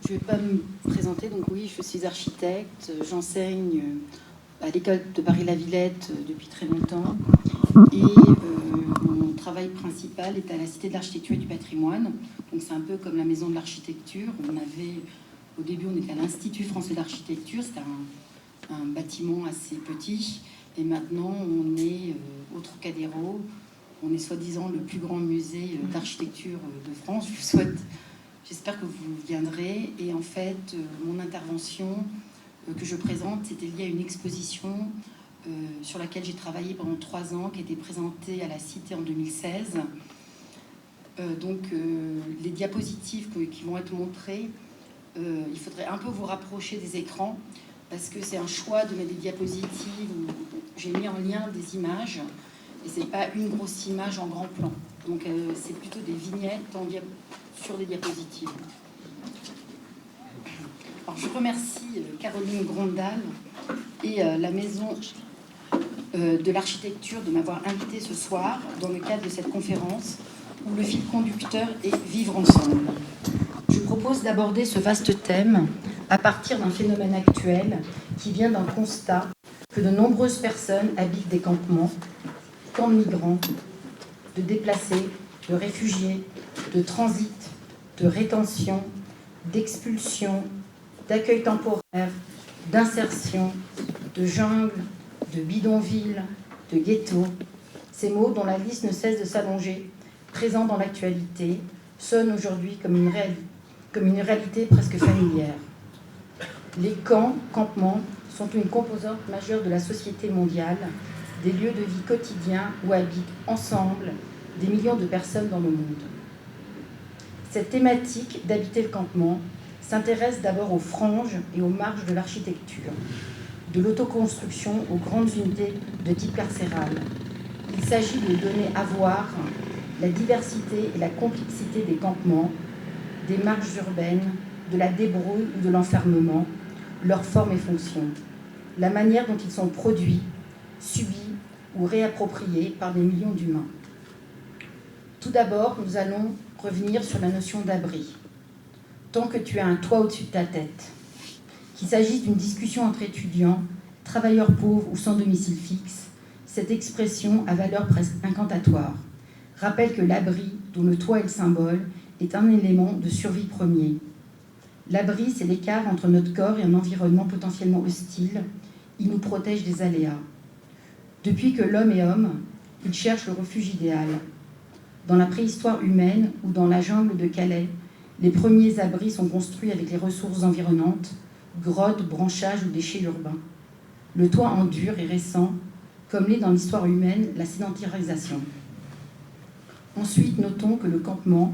Je ne vais pas me présenter, donc oui, je suis architecte, j'enseigne à l'école de Paris-la-Villette depuis très longtemps et mon travail principal est à la Cité de l'Architecture et du Patrimoine. Donc c'est un peu comme la maison de l'architecture. Au début, on était à l'Institut français d'architecture, c'était un bâtiment assez petit, et maintenant on est au Trocadéro. On est soi-disant le plus grand musée d'architecture de France. J'espère que vous viendrez. Et en fait, mon intervention que je présente, c'était lié à une exposition sur laquelle j'ai travaillé pendant 3 ans, qui a été présentée à la Cité en 2016. Les diapositives qui vont être montrées, il faudrait un peu vous rapprocher des écrans, parce que c'est un choix de mettre des diapositives où j'ai mis en lien des images, et c'est pas une grosse image en grand plan. Donc c'est plutôt des vignettes sur des diapositives. Alors, je remercie Caroline Grondal et la Maison de l'Architecture de m'avoir invitée ce soir dans le cadre de cette conférence où le fil conducteur est vivre ensemble. Je propose d'aborder ce vaste thème à partir d'un phénomène actuel qui vient d'un constat que de nombreuses personnes habitent des campements, camps de migrants, de déplacés, de réfugiés, de transit, de rétention, d'expulsion, d'accueil temporaire, d'insertion, de jungle, de bidonville, de ghetto. Ces mots dont la liste ne cesse de s'allonger, présents dans l'actualité, sonnent aujourd'hui comme une réalité presque familière. Les campements, sont une composante majeure de la société mondiale, des lieux de vie quotidiens où habitent ensemble des millions de personnes dans le monde. Cette thématique d'habiter le campement s'intéresse d'abord aux franges et aux marges de l'architecture, de l'autoconstruction aux grandes unités de type carcéral. Il s'agit de donner à voir la diversité et la complexité des campements, des marges urbaines, de la débrouille ou de l'enfermement, leurs formes et fonctions, la manière dont ils sont produits, subis ou réappropriés par des millions d'humains. Tout d'abord, nous allons revenir sur la notion d'abri. Tant que tu as un toit au-dessus de ta tête, qu'il s'agisse d'une discussion entre étudiants, travailleurs pauvres ou sans domicile fixe, cette expression a valeur presque incantatoire. Rappelle que l'abri, dont le toit est le symbole, est un élément de survie premier. L'abri, c'est l'écart entre notre corps et un environnement potentiellement hostile. Il nous protège des aléas. Depuis que l'homme est homme, il cherche le refuge idéal. Dans la préhistoire humaine ou dans la jungle de Calais, les premiers abris sont construits avec les ressources environnantes, grottes, branchages ou déchets urbains. Le toit en dur est récent, comme l'est dans l'histoire humaine la sédentarisation. Ensuite, notons que le campement,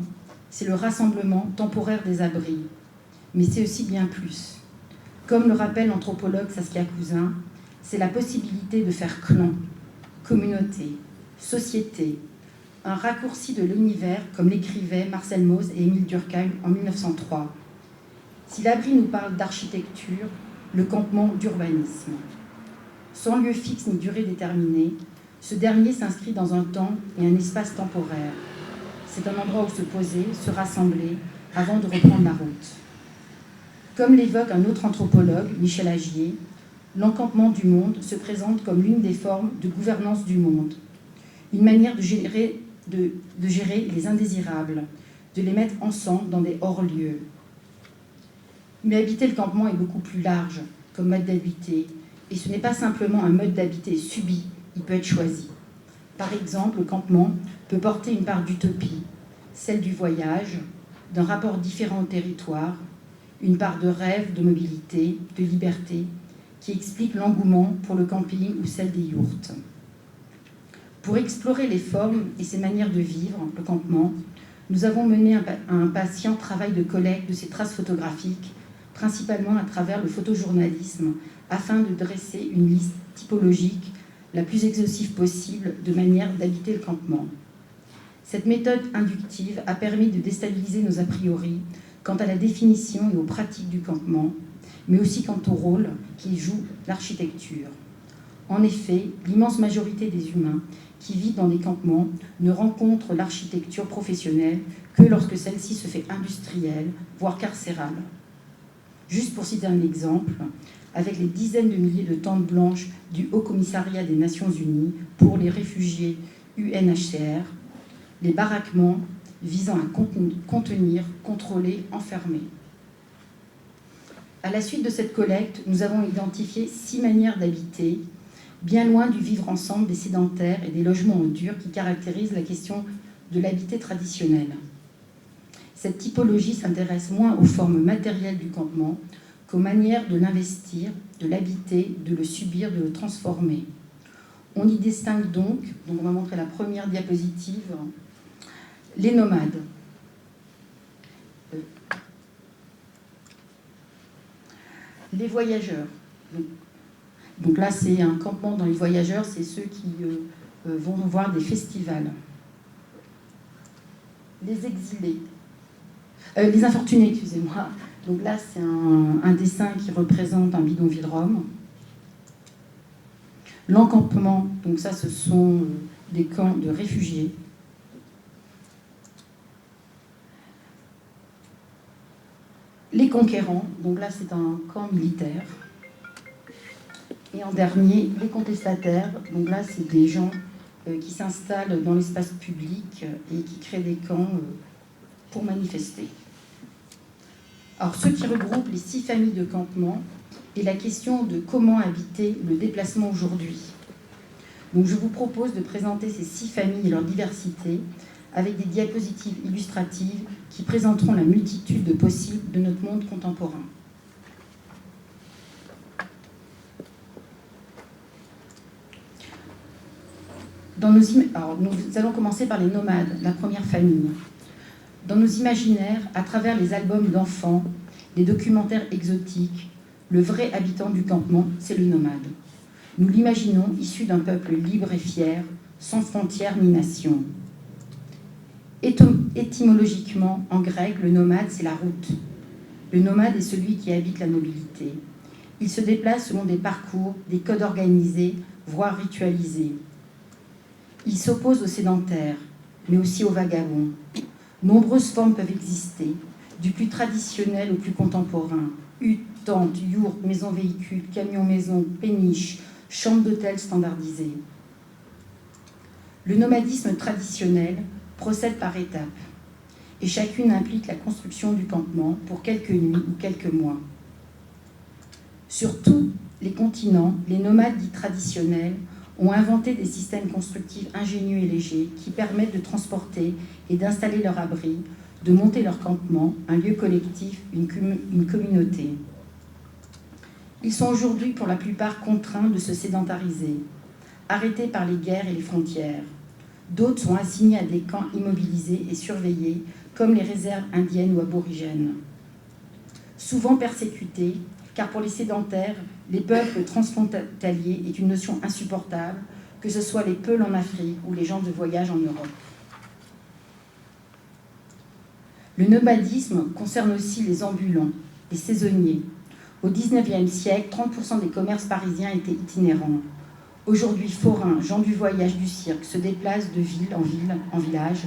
c'est le rassemblement temporaire des abris, mais c'est aussi bien plus. Comme le rappelle l'anthropologue Saskia Cousin, c'est la possibilité de faire clan, communauté, société, un raccourci de l'univers, comme l'écrivaient Marcel Mauss et Émile Durkheim en 1903. Si l'abri nous parle d'architecture, le campement d'urbanisme. Sans lieu fixe ni durée déterminée, ce dernier s'inscrit dans un temps et un espace temporaire. C'est un endroit où se poser, se rassembler, avant de reprendre la route. Comme l'évoque un autre anthropologue, Michel Agier, l'encampement du monde se présente comme l'une des formes de gouvernance du monde, une manière de gérer les indésirables, de les mettre ensemble dans des hors-lieux. Mais habiter le campement est beaucoup plus large comme mode d'habiter, et ce n'est pas simplement un mode d'habiter subi, il peut être choisi. Par exemple, le campement peut porter une part d'utopie, celle du voyage, d'un rapport différent au territoire, une part de rêve, de mobilité, de liberté, qui explique l'engouement pour le camping ou celle des yourtes. Pour explorer les formes et ses manières de vivre, le campement, nous avons mené un patient travail de collecte de ces traces photographiques, principalement à travers le photojournalisme, afin de dresser une liste typologique la plus exhaustive possible de manières d'habiter le campement. Cette méthode inductive a permis de déstabiliser nos a priori quant à la définition et aux pratiques du campement, mais aussi quant au rôle qu'y joue l'architecture. En effet, l'immense majorité des humains qui vivent dans des campements ne rencontrent l'architecture professionnelle que lorsque celle-ci se fait industrielle, voire carcérale. Juste pour citer un exemple, avec les dizaines de milliers de tentes blanches du Haut Commissariat des Nations Unies pour les réfugiés UNHCR, les baraquements visant à contenir, contrôler, enfermer. À la suite de cette collecte, nous avons identifié 6 manières d'habiter, bien loin du vivre ensemble des sédentaires et des logements en dur qui caractérisent la question de l'habiter traditionnel. Cette typologie s'intéresse moins aux formes matérielles du campement qu'aux manières de l'investir, de l'habiter, de le subir, de le transformer. On y distingue donc on va montrer la première diapositive, les nomades. Les voyageurs. Donc là, c'est un campement dans les voyageurs, c'est ceux qui vont voir des festivals. Les exilés. Les infortunés, excusez-moi. Donc là, c'est un dessin qui représente un bidonville rome. L'encampement, donc ça, ce sont des camps de réfugiés. Les conquérants, donc là, c'est un camp militaire. Et en dernier, les contestataires, donc là, c'est des gens qui s'installent dans l'espace public et qui créent des camps pour manifester. Alors, ce qui regroupe les 6 familles de campement est la question de comment habiter le déplacement aujourd'hui. Donc, je vous propose de présenter ces 6 familles et leur diversité avec des diapositives illustratives qui présenteront la multitude de possibles de notre monde contemporain. Alors, nous allons commencer par les nomades, la première famille. Dans nos imaginaires, à travers les albums d'enfants, les documentaires exotiques, le vrai habitant du campement, c'est le nomade. Nous l'imaginons issu d'un peuple libre et fier, sans frontières ni nation. Étymologiquement, en grec, le nomade, c'est la route. Le nomade est celui qui habite la mobilité. Il se déplace selon des parcours, des codes organisés, voire ritualisés. Il s'oppose aux sédentaires, mais aussi aux vagabonds. Nombreuses formes peuvent exister, du plus traditionnel au plus contemporain. Huttes, tentes, yourtes, maisons-véhicules, camions-maisons, péniches, chambres d'hôtel standardisées. Le nomadisme traditionnel procède par étapes, et chacune implique la construction du campement pour quelques nuits ou quelques mois. Sur tous les continents, les nomades dits traditionnels ont inventé des systèmes constructifs ingénieux et légers qui permettent de transporter et d'installer leur abri, de monter leur campement, un lieu collectif, une communauté. Ils sont aujourd'hui pour la plupart contraints de se sédentariser, arrêtés par les guerres et les frontières. D'autres sont assignés à des camps immobilisés et surveillés, comme les réserves indiennes ou aborigènes. Souvent persécutés, car pour les sédentaires, les peuples transfrontaliers est une notion insupportable, que ce soit les Peuls en Afrique ou les gens de voyage en Europe. Le nomadisme concerne aussi les ambulants, les saisonniers. Au XIXe siècle, 30% des commerces parisiens étaient itinérants. Aujourd'hui, forains, gens du voyage, du cirque, se déplacent de ville en village,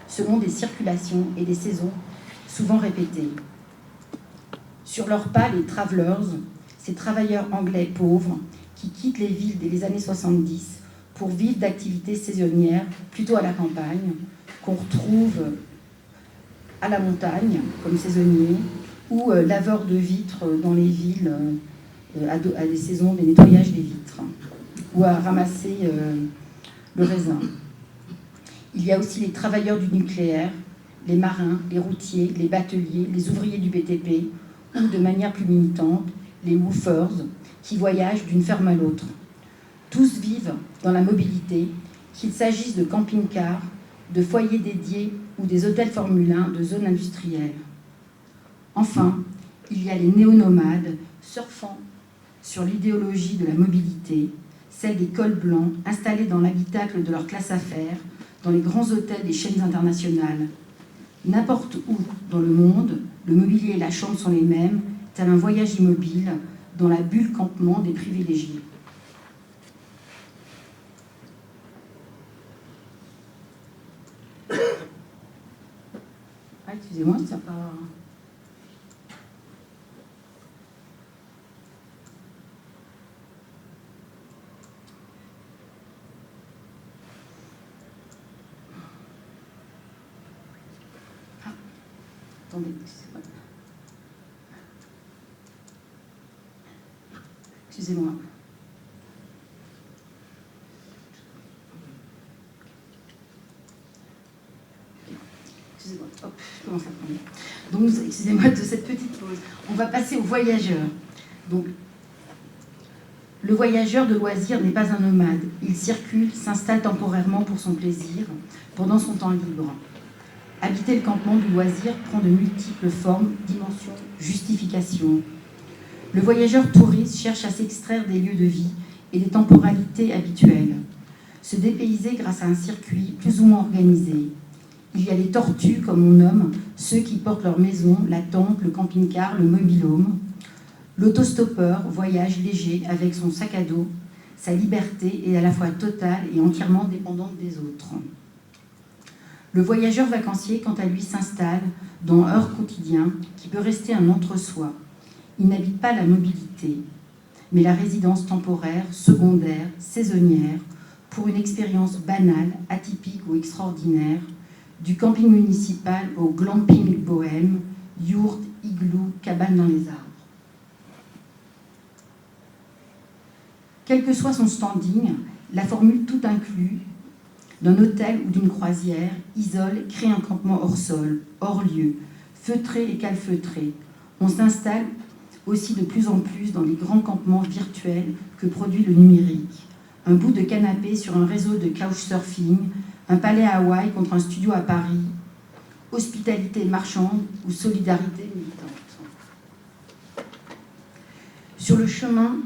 selon des circulations et des saisons souvent répétées. Sur leurs pas, les travelers, ces travailleurs anglais pauvres qui quittent les villes dès les années 70 pour vivre d'activités saisonnières, plutôt à la campagne, qu'on retrouve à la montagne comme saisonniers, ou laveurs de vitres dans les villes à des saisons des nettoyages des vitres, ou à ramasser le raisin. Il y a aussi les travailleurs du nucléaire, les marins, les routiers, les bateliers, les ouvriers du BTP, ou de manière plus militante, les woofers, qui voyagent d'une ferme à l'autre. Tous vivent dans la mobilité, qu'il s'agisse de camping-cars, de foyers dédiés ou des hôtels Formule 1 de zones industrielles. Enfin, il y a les néo-nomades surfant sur l'idéologie de la mobilité, celle des cols blancs installés dans l'habitacle de leur classe affaires, dans les grands hôtels des chaînes internationales. N'importe où dans le monde, le mobilier et la chambre sont les mêmes, tel un voyage immobile dans la bulle campement des privilégiés. Ah, excusez-moi, ça n'a pas... Attendez, excusez-moi. Excusez-moi. Excusez-moi. Hop, je commence à prendre. Donc, excusez-moi de cette petite pause. On va passer au voyageur. Donc, le voyageur de loisir n'est pas un nomade. Il circule, s'installe temporairement pour son plaisir, pendant son temps libre. Habiter le campement du loisir prend de multiples formes, dimensions, justifications. Le voyageur touriste cherche à s'extraire des lieux de vie et des temporalités habituelles, se dépayser grâce à un circuit plus ou moins organisé. Il y a les tortues, comme on nomme, ceux qui portent leur maison, la tente, le camping-car, le mobil-home. L'autostoppeur voyage léger avec son sac à dos. Sa liberté est à la fois totale et entièrement dépendante des autres. Le voyageur vacancier, quant à lui, s'installe dans un heurt quotidien qui peut rester un entre-soi. Il n'habite pas la mobilité, mais la résidence temporaire, secondaire, saisonnière, pour une expérience banale, atypique ou extraordinaire, du camping municipal au glamping bohème, yourte, igloo, cabane dans les arbres. Quel que soit son standing, la formule tout inclus d'un hôtel ou d'une croisière isole, crée un campement hors sol, hors lieu, feutré et calfeutré. On s'installe aussi de plus en plus dans les grands campements virtuels que produit le numérique. Un bout de canapé sur un réseau de couchsurfing, un palais à Hawaï contre un studio à Paris, hospitalité marchande ou solidarité militante. Sur le chemin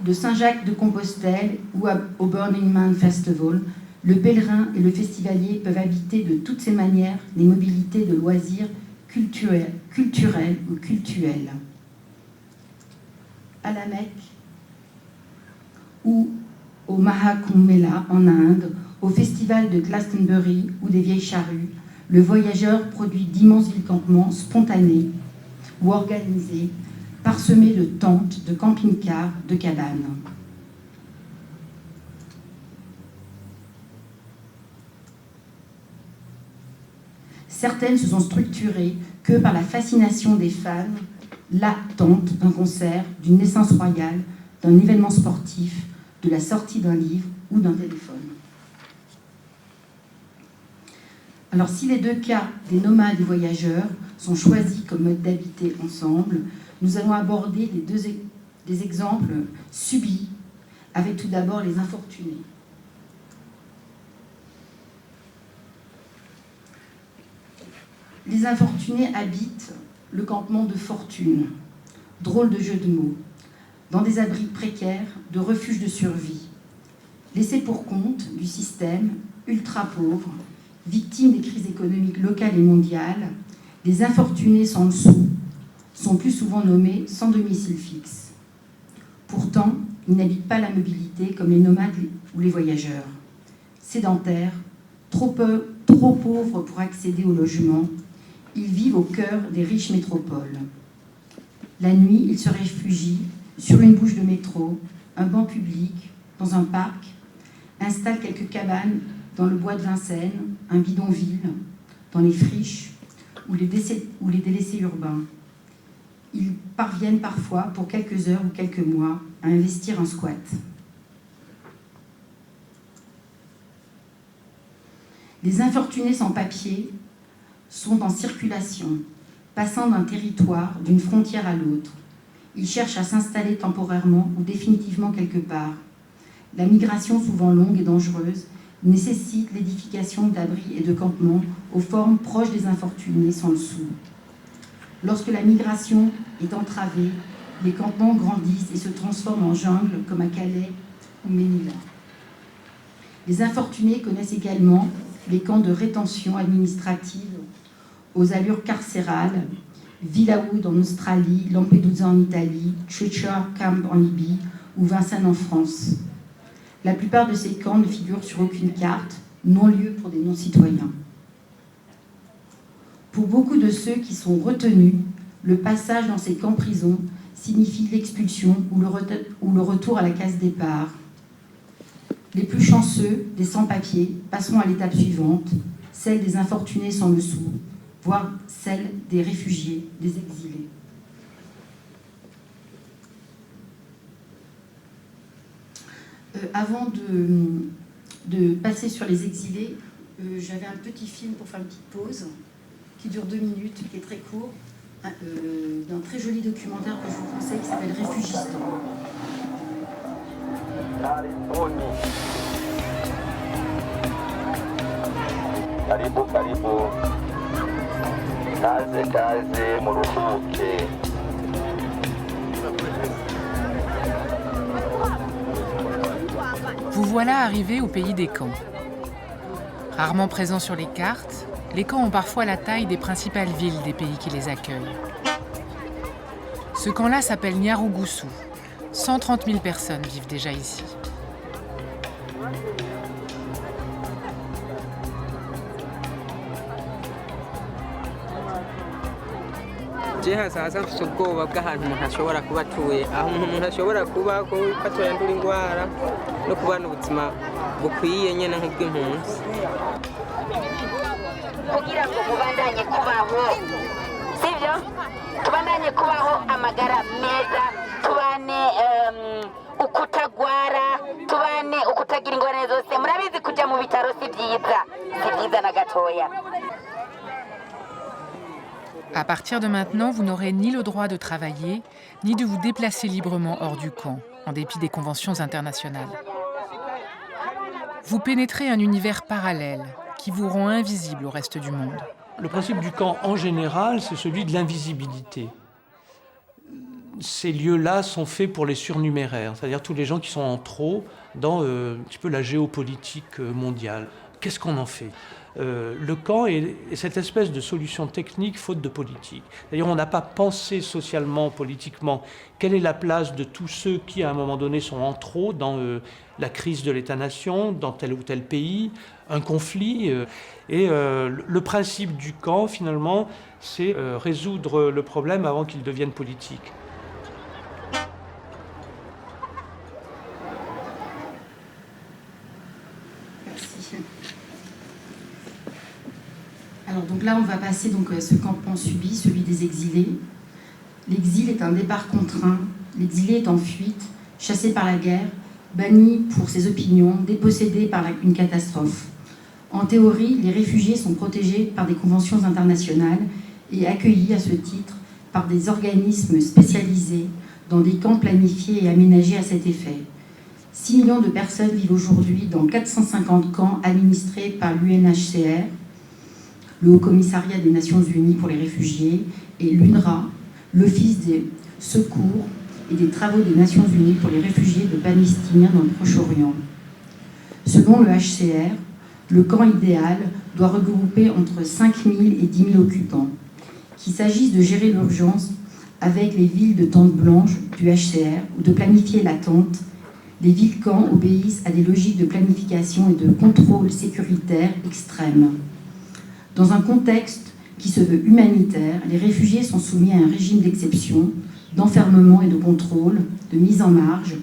de Saint-Jacques-de-Compostelle ou au Burning Man Festival, le pèlerin et le festivalier peuvent habiter de toutes ces manières les mobilités de loisirs culturels ou cultuels. À la Mecque ou au Mahakumbh Mela en Inde, au festival de Glastonbury ou des Vieilles Charrues, le voyageur produit d'immenses villes-campements spontanés ou organisés, parsemés de tentes, de camping-cars, de cabanes. Certaines se sont structurées que par la fascination des fans, l'attente d'un concert, d'une naissance royale, d'un événement sportif, de la sortie d'un livre ou d'un téléphone. Alors, si les deux cas des nomades et voyageurs sont choisis comme mode d'habiter ensemble, nous allons aborder des exemples subis, avec tout d'abord les infortunés. Les infortunés habitent le campement de fortune, drôle de jeu de mots, dans des abris précaires de refuges de survie, laissés pour compte du système, ultra pauvres, victimes des crises économiques locales et mondiales, les infortunés sans le sou sont plus souvent nommés sans domicile fixe. Pourtant, ils n'habitent pas la mobilité comme les nomades ou les voyageurs. Sédentaires, trop pauvres pour accéder au logement, ils vivent au cœur des riches métropoles. La nuit, ils se réfugient sur une bouche de métro, un banc public, dans un parc, installent quelques cabanes dans le bois de Vincennes, un bidonville, dans les friches ou les délaissés urbains. Ils parviennent parfois, pour quelques heures ou quelques mois, à investir en squat. Les infortunés sans papier sont en circulation, passant d'un territoire, d'une frontière à l'autre. Ils cherchent à s'installer temporairement ou définitivement quelque part. La migration, souvent longue et dangereuse, nécessite l'édification d'abris et de campements aux formes proches des infortunés sans le sou. Lorsque la migration est entravée, les campements grandissent et se transforment en jungle comme à Calais ou Ménila. Les infortunés connaissent également les camps de rétention administrative aux allures carcérales, Villawood en Australie, Lampedusa en Italie, Churchill Camp en Libye ou Vincennes en France. La plupart de ces camps ne figurent sur aucune carte, non-lieu pour des non-citoyens. Pour beaucoup de ceux qui sont retenus, le passage dans ces camps-prisons signifie l'expulsion ou le retour à la case départ. Les plus chanceux, des sans-papiers, passeront à l'étape suivante, celle des infortunés sans le sou, voire celle des réfugiés, des exilés. Avant de passer sur les exilés, j'avais un petit film pour faire une petite pause, qui dure 2 minutes, qui est très court, d'un très joli documentaire que je vous conseille, qui s'appelle Réfugistan. Karibu, karibu. Kaze, kaze, muruhuke. Vous voilà arrivé au pays des camps. Rarement présents sur les cartes, les camps ont parfois la taille des principales villes des pays qui les accueillent. Ce camp-là s'appelle Nyarugusu. 130 000 personnes vivent déjà ici. Sasa mfite ubwoba bw'ahantu umuntu ashobora kuba atuye, aho umuntu ashobora kuba ko yandura indwara no kubana ubuzima bukwiye nyene nk'ubw'impunzi. Kugira ngo mubandanye kubaho, sivyo? Tubandanye kubaho amagara meza, tubane ukutagwara, tubane ukutagira ingorane zose. Murabizi kuja mu bitaro si vyiza na gatoya. À partir de maintenant, vous n'aurez ni le droit de travailler, ni de vous déplacer librement hors du camp, en dépit des conventions internationales. Vous pénétrez un univers parallèle qui vous rend invisible au reste du monde. Le principe du camp, en général, c'est celui de l'invisibilité. Ces lieux-là sont faits pour les surnuméraires, c'est-à-dire tous les gens qui sont en trop dans un petit peu la géopolitique mondiale. Qu'est-ce qu'on en fait ? Le camp est cette espèce de solution technique faute de politique. D'ailleurs, on n'a pas pensé socialement, politiquement, quelle est la place de tous ceux qui, à un moment donné, sont en trop dans la crise de l'État-nation, dans tel ou tel pays, un conflit. Et le principe du camp, finalement, c'est résoudre le problème avant qu'il devienne politique. Alors donc là, on va passer donc à ce campement subi, celui des exilés. L'exil est un départ contraint, l'exilé est en fuite, chassé par la guerre, banni pour ses opinions, dépossédé par une catastrophe. En théorie, les réfugiés sont protégés par des conventions internationales et accueillis à ce titre par des organismes spécialisés dans des camps planifiés et aménagés à cet effet. 6 millions de personnes vivent aujourd'hui dans 450 camps administrés par l'UNHCR, le Haut-Commissariat des Nations Unies pour les réfugiés, et l'UNRWA, l'Office des secours et des travaux des Nations Unies pour les réfugiés de Palestiniens dans le Proche-Orient. Selon le HCR, le camp idéal doit regrouper entre 5 000 et 10 000 occupants. Qu'il s'agisse de gérer l'urgence avec les villes de tentes blanches du HCR ou de planifier l'attente, les villes-camps obéissent à des logiques de planification et de contrôle sécuritaire extrêmes. Dans un contexte qui se veut humanitaire, les réfugiés sont soumis à un régime d'exception, d'enfermement et de contrôle, de mise en marge,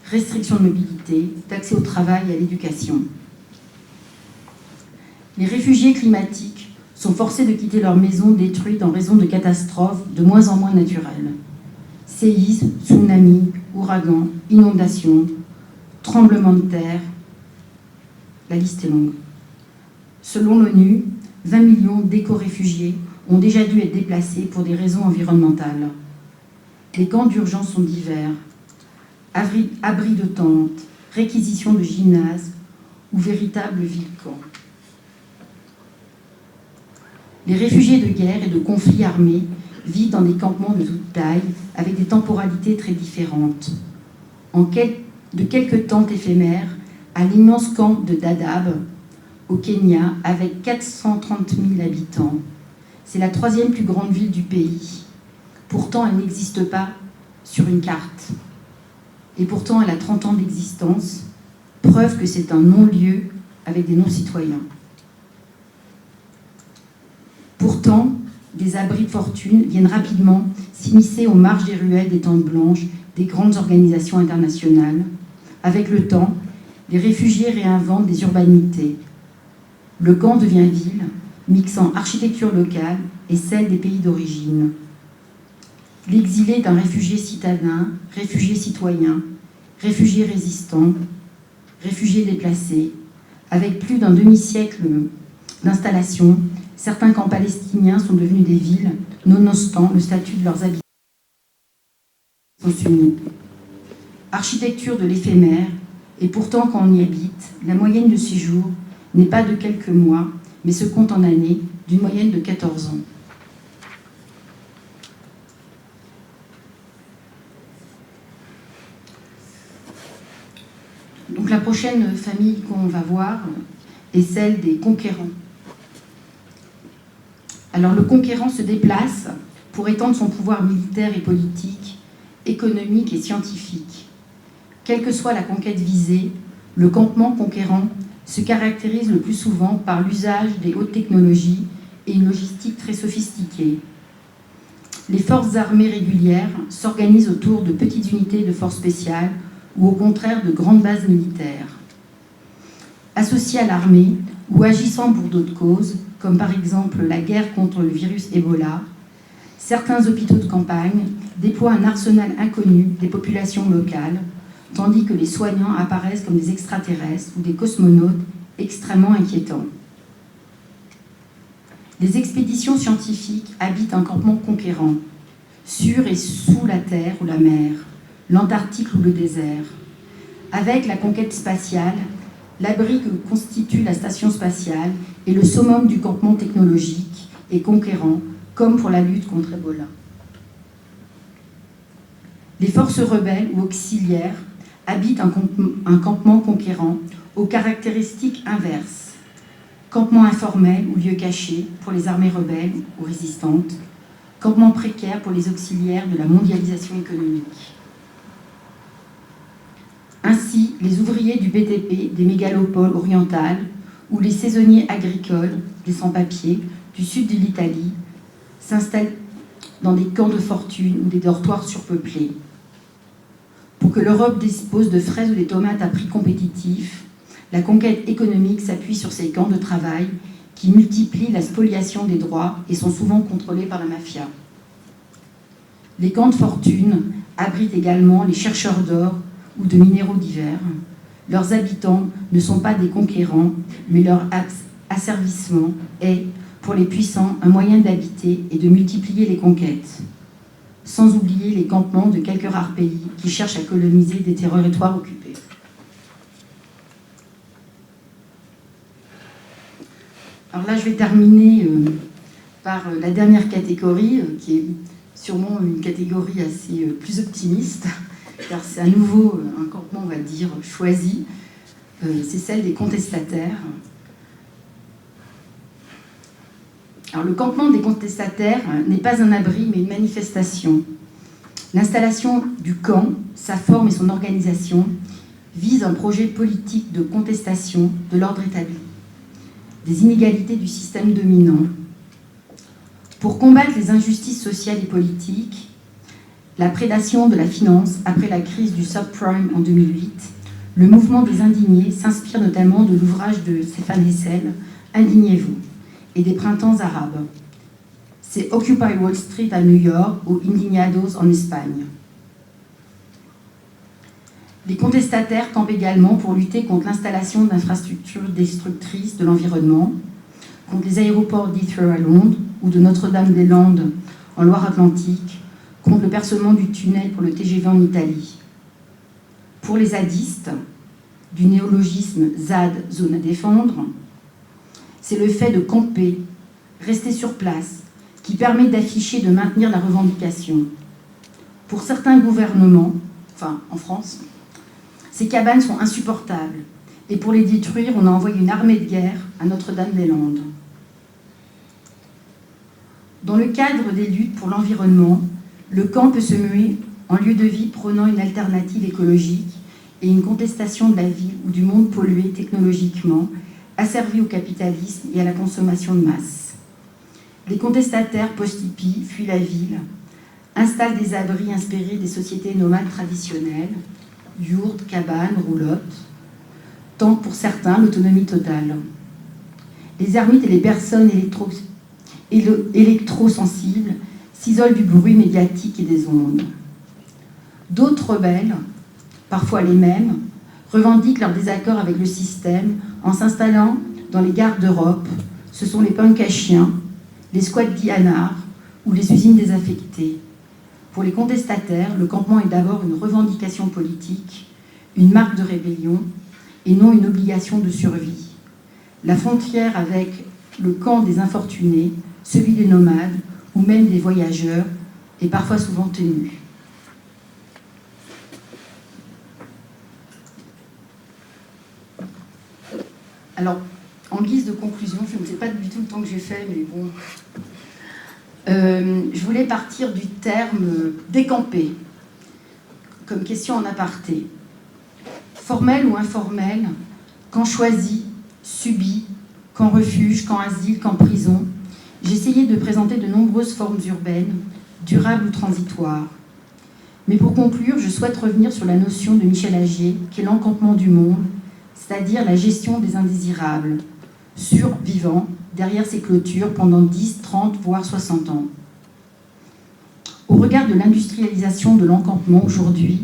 restriction de mobilité, d'accès au travail et à l'éducation. Les réfugiés climatiques sont forcés de quitter leurs maisons détruites en raison de catastrophes de moins en moins naturelles. Séismes, tsunamis, ouragans, inondations, tremblements de terre, la liste est longue. Selon l'ONU, 20 millions d'éco-réfugiés ont déjà dû être déplacés pour des raisons environnementales. Les camps d'urgence sont divers. Abris de tentes, réquisitions de gymnases ou véritables villes-camps. Les réfugiés de guerre et de conflits armés vivent dans des campements de toute taille avec des temporalités très différentes. De quelques tentes éphémères à l'immense camp de Dadaab, au Kenya, avec 430 000 habitants. C'est la 3e plus grande ville du pays. Pourtant, elle n'existe pas sur une carte. Et pourtant, elle a 30 ans d'existence, preuve que c'est un non-lieu avec des non-citoyens. Pourtant, des abris de fortune viennent rapidement s'immiscer aux marges des ruelles des tentes blanches des grandes organisations internationales. Avec le temps, les réfugiés réinventent des urbanités. Le camp devient ville, mixant architecture locale et celle des pays d'origine. L'exilé est un réfugié citadin, réfugié citoyen, réfugié résistant, réfugié déplacé. Avec plus d'un demi-siècle d'installation, certains camps palestiniens sont devenus des villes, nonobstant le statut de leurs habitants sont soumis. Architecture de l'éphémère, et pourtant quand on y habite, la moyenne de séjour n'est pas de quelques mois, mais se compte en années, d'une moyenne de 14 ans. Donc la prochaine famille qu'on va voir est celle des conquérants. Alors le conquérant se déplace pour étendre son pouvoir militaire et politique, économique et scientifique. Quelle que soit la conquête visée, le campement conquérant se caractérise le plus souvent par l'usage des hautes technologies et une logistique très sophistiquée. Les forces armées régulières s'organisent autour de petites unités de forces spéciales ou au contraire de grandes bases militaires. Associées à l'armée ou agissant pour d'autres causes, comme par exemple la guerre contre le virus Ebola, certains hôpitaux de campagne déploient un arsenal inconnu des populations locales, tandis que les soignants apparaissent comme des extraterrestres ou des cosmonautes extrêmement inquiétants. Les expéditions scientifiques habitent un campement conquérant, sur et sous la terre ou la mer, l'Antarctique ou le désert. Avec la conquête spatiale, l'abri que constitue la station spatiale est le summum du campement technologique et conquérant, comme pour la lutte contre Ebola. Les forces rebelles ou auxiliaires habitent un campement conquérant aux caractéristiques inverses. Campement informel ou lieu caché pour les armées rebelles ou résistantes, campement précaire pour les auxiliaires de la mondialisation économique. Ainsi, les ouvriers du BTP des mégalopoles orientales ou les saisonniers agricoles, les sans-papiers, du sud de l'Italie s'installent dans des camps de fortune ou des dortoirs surpeuplés. Pour que l'Europe dispose de fraises ou des tomates à prix compétitifs, la conquête économique s'appuie sur ces camps de travail qui multiplient la spoliation des droits et sont souvent contrôlés par la mafia. Les camps de fortune abritent également les chercheurs d'or ou de minéraux divers. Leurs habitants ne sont pas des conquérants, mais leur asservissement est, pour les puissants, un moyen d'habiter et de multiplier les conquêtes. Sans oublier les campements de quelques rares pays qui cherchent à coloniser des territoires occupés. Alors là, je vais terminer par la dernière catégorie, qui est sûrement une catégorie assez plus optimiste, car c'est à nouveau un campement, on va dire, choisi. C'est celle des contestataires. Alors, le campement des contestataires n'est pas un abri, mais une manifestation. L'installation du camp, sa forme et son organisation visent un projet politique de contestation de l'ordre établi, des inégalités du système dominant. Pour combattre les injustices sociales et politiques, la prédation de la finance après la crise du subprime en 2008, le mouvement des indignés s'inspire notamment de l'ouvrage de Stéphane Hessel, « Indignez-vous », et des printemps arabes. C'est Occupy Wall Street à New York ou Indignados en Espagne. Les contestataires campent également pour lutter contre l'installation d'infrastructures destructrices de l'environnement, contre les aéroports d'Heathrow à Londres ou de Notre-Dame-des-Landes en Loire-Atlantique, contre le percement du tunnel pour le TGV en Italie. Pour les zadistes, du néologisme ZAD, zone à défendre, c'est le fait de camper, rester sur place, qui permet d'afficher et de maintenir la revendication. Pour certains gouvernements, enfin en France, ces cabanes sont insupportables, et pour les détruire, on a envoyé une armée de guerre à Notre-Dame-des-Landes. Dans le cadre des luttes pour l'environnement, le camp peut se muer en lieu de vie prônant une alternative écologique et une contestation de la ville ou du monde pollué technologiquement, asservis au capitalisme et à la consommation de masse. Les contestataires post-hippies fuient la ville, installent des abris inspirés des sociétés nomades traditionnelles, yourtes, cabanes, roulottes, tentent pour certains l'autonomie totale. les ermites et les personnes électrosensibles s'isolent du bruit médiatique et des ondes. D'autres rebelles, parfois les mêmes, revendiquent leur désaccord avec le système en s'installant dans les gares d'Europe. Ce sont les punks à chiens, les squats Guyanard ou les usines désaffectées. Pour les contestataires, le campement est d'abord une revendication politique, une marque de rébellion et non une obligation de survie. La frontière avec le camp des infortunés, celui des nomades ou même des voyageurs est parfois souvent ténue. Alors, en guise de conclusion, je ne sais pas du tout le temps que j'ai fait, mais bon, je voulais partir du terme décamper comme question en aparté. Formel ou informel, camp choisi, subi, camp refuge, camp asile, camp prison, j'ai essayé de présenter de nombreuses formes urbaines, durables ou transitoires. Mais pour conclure, je souhaite revenir sur la notion de Michel Agier, qui est l'encampement du monde, c'est-à-dire la gestion des indésirables, survivants derrière ces clôtures pendant 10, 30, voire 60 ans. Au regard de l'industrialisation de l'encampement aujourd'hui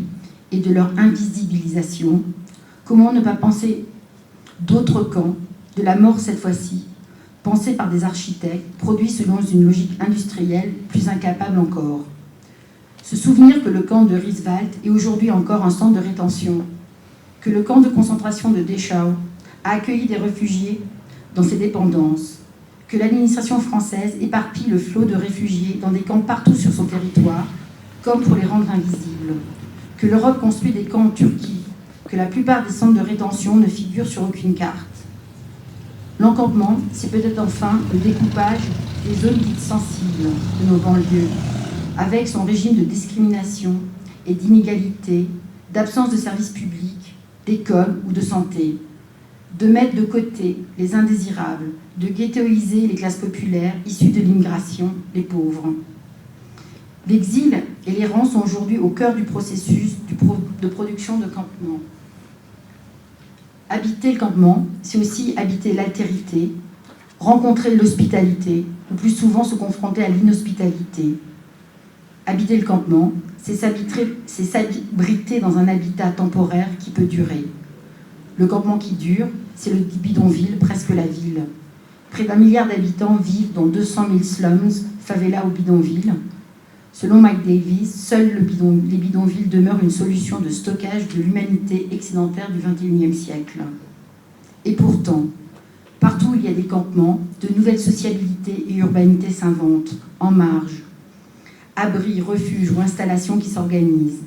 et de leur invisibilisation, comment ne pas penser d'autres camps, de la mort cette fois-ci, pensés par des architectes, produits selon une logique industrielle plus incapable encore. Se souvenir que le camp de Rieswald est aujourd'hui encore un centre de rétention, que le camp de concentration de Dachau a accueilli des réfugiés dans ses dépendances, que l'administration française éparpille le flot de réfugiés dans des camps partout sur son territoire, comme pour les rendre invisibles, que l'Europe construit des camps en Turquie, que la plupart des centres de rétention ne figurent sur aucune carte. L'encampement, c'est peut-être enfin le découpage des zones dites sensibles de nos banlieues, avec son régime de discrimination et d'inégalité, d'absence de services publics, d'école ou de santé, de mettre de côté les indésirables, de ghettoiser les classes populaires issues de l'immigration, les pauvres. L'exil et l'errance sont aujourd'hui au cœur du processus de production de campements. Habiter le campement, c'est aussi habiter l'altérité, rencontrer l'hospitalité, ou plus souvent se confronter à l'inhospitalité. Habiter le campement, c'est s'abriter dans un habitat temporaire qui peut durer. Le campement qui dure, c'est le bidonville, presque la ville. Près d'1 milliard d'habitants vivent dans 200 000 slums, favelas ou bidonvilles. Selon Mike Davis, seuls les bidonvilles demeurent une solution de stockage de l'humanité excédentaire du XXIe siècle. Et pourtant, partout où il y a des campements, de nouvelles sociabilités et urbanités s'inventent, en marge. Abris, refuges ou installations qui s'organisent.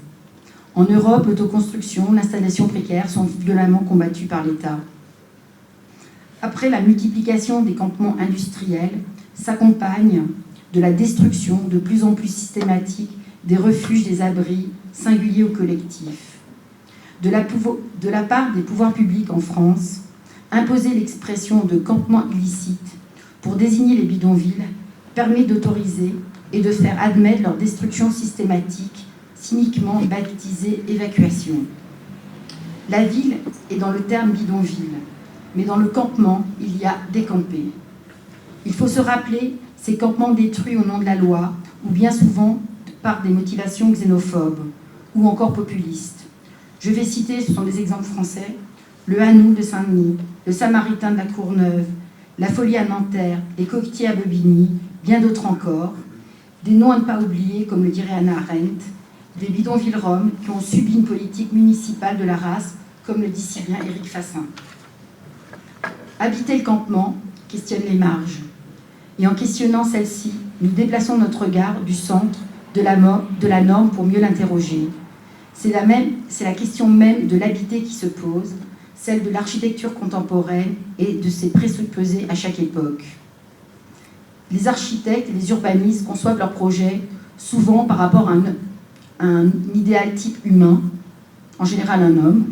En Europe, l'autoconstruction, l'installation précaire sont violemment combattues par l'État. Après la multiplication des campements industriels, s'accompagne de la destruction de plus en plus systématique des refuges, des abris, singuliers ou collectifs. De la part des pouvoirs publics en France, imposer l'expression de campement illicite pour désigner les bidonvilles permet d'autoriser et de faire admettre leur destruction systématique, cyniquement baptisée évacuation. La ville est dans le terme bidonville, mais dans le campement, il y a décampé. Il faut se rappeler ces campements détruits au nom de la loi, ou bien souvent par des motivations xénophobes, ou encore populistes. Je vais citer, ce sont des exemples français, le Hanou de Saint-Denis, le Samaritain de la Courneuve, la Folie à Nanterre, les Coquetiers à Bobigny, bien d'autres encore, des noms à ne pas oublier, comme le dirait Hannah Arendt, des bidonvilles roms qui ont subi une politique municipale de la race, comme le dit si bien Éric Fassin. Habiter le campement questionne les marges. Et en questionnant celle-ci, nous déplaçons notre regard du centre de la norme pour mieux l'interroger. C'est la question même de l'habiter qui se pose, celle de l'architecture contemporaine et de ses présupposés à chaque époque. Les architectes et les urbanistes conçoivent leurs projets souvent par rapport à un idéal type humain, en général un homme.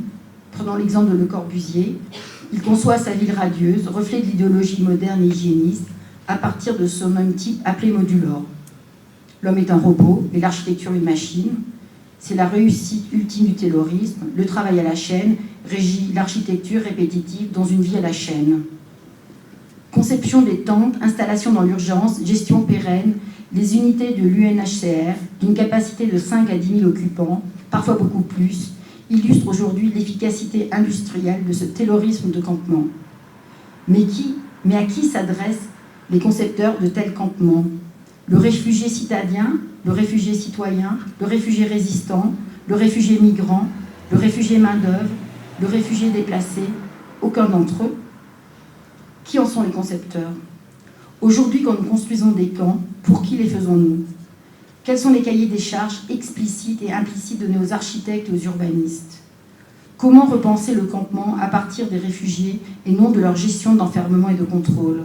Prenons l'exemple de Le Corbusier. Il conçoit sa ville radieuse, reflet de l'idéologie moderne et hygiéniste, à partir de son homme type appelé Modulor. L'homme est un robot et l'architecture une machine. C'est la réussite ultime du taylorisme. Le travail à la chaîne régit l'architecture répétitive dans une vie à la chaîne. Conception des tentes, installation dans l'urgence, gestion pérenne, les unités de l'UNHCR, d'une capacité de 5 à 10 000 occupants, parfois beaucoup plus, illustrent aujourd'hui l'efficacité industrielle de ce terrorisme de campement. Mais à qui s'adressent les concepteurs de tels campements? Le réfugié citadin, le réfugié citoyen, le réfugié résistant, le réfugié migrant, le réfugié main-d'œuvre, le réfugié déplacé? Aucun d'entre eux. Qui en sont les concepteurs? Aujourd'hui, quand nous construisons des camps, pour qui les faisons-nous? Quels sont les cahiers des charges explicites et implicites donnés aux architectes et aux urbanistes? Comment repenser le campement à partir des réfugiés et non de leur gestion d'enfermement et de contrôle?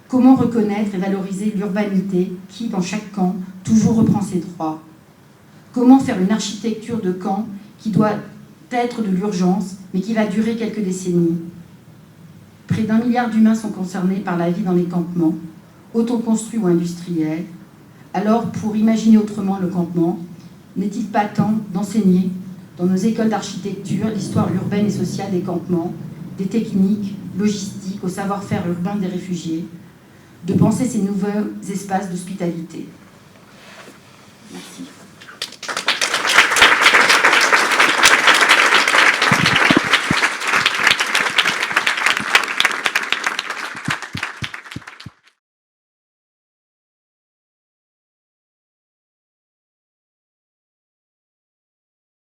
Comment reconnaître et valoriser l'urbanité qui, dans chaque camp, toujours reprend ses droits? Comment faire une architecture de camp qui doit être de l'urgence, mais qui va durer quelques décennies? Près d'1 milliard d'humains sont concernés par la vie dans les campements, autoconstruits ou industriels. Alors, pour imaginer autrement le campement, n'est-il pas temps d'enseigner dans nos écoles d'architecture l'histoire urbaine et sociale des campements, des techniques logistiques au savoir-faire urbain des réfugiés, de penser ces nouveaux espaces d'hospitalité?